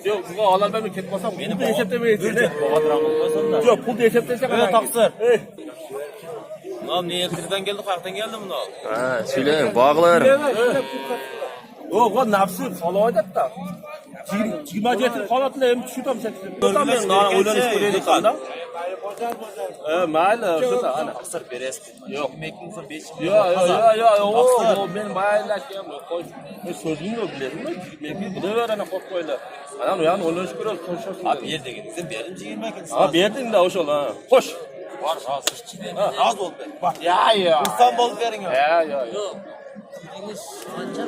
Yok, bu alandan ketmasam beni de hesaplemeyiz. Yok, pul da hesaplayacak. Evet, taksir. Lan niye kızdan geldi, kalktan geldi mi lan? Ha, söyleyin, bağlar. Yok, o napsı salavaydat da. Cigma getir kalatla hem tutam seksin. Tam ben daha oynanış koyuyorduk adam. Mayli, şu da. Taksir beresi. Yok. Yemekin son 5 Yok, ben mayli koy. Sözünü yok biledim mi? Yemekin bu da verene koy koyla. Adam yani oynanış koyuyoruz, konuşuyorsun. Abi yer de gitsin, benim cigmekin. Abi yerdin de hoş ol ha. Hoş. Var, razı çıkıyor. Az oldu ben. Bak. Ya. İnsan bol verin ya. Ya. Yok. Deniz ançar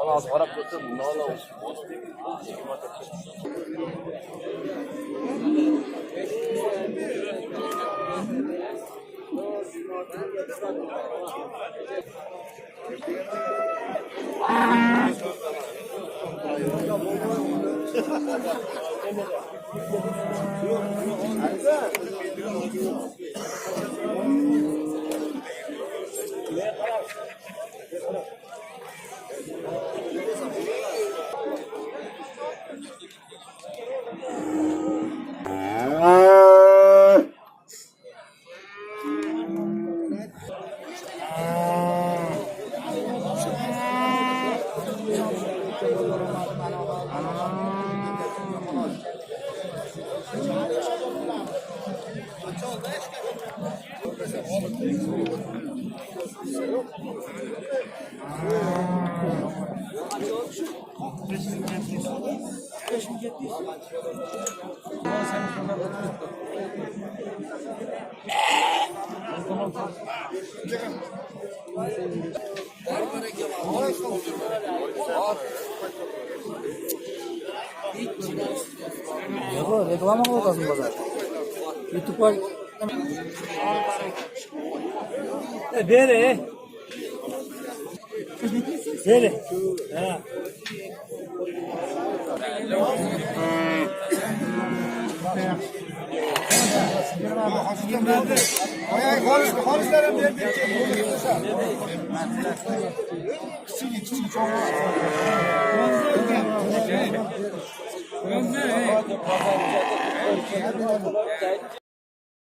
Ona az harap götür, ne ola reklama olmasın bana. YouTube var. Bere. Bere. Ha.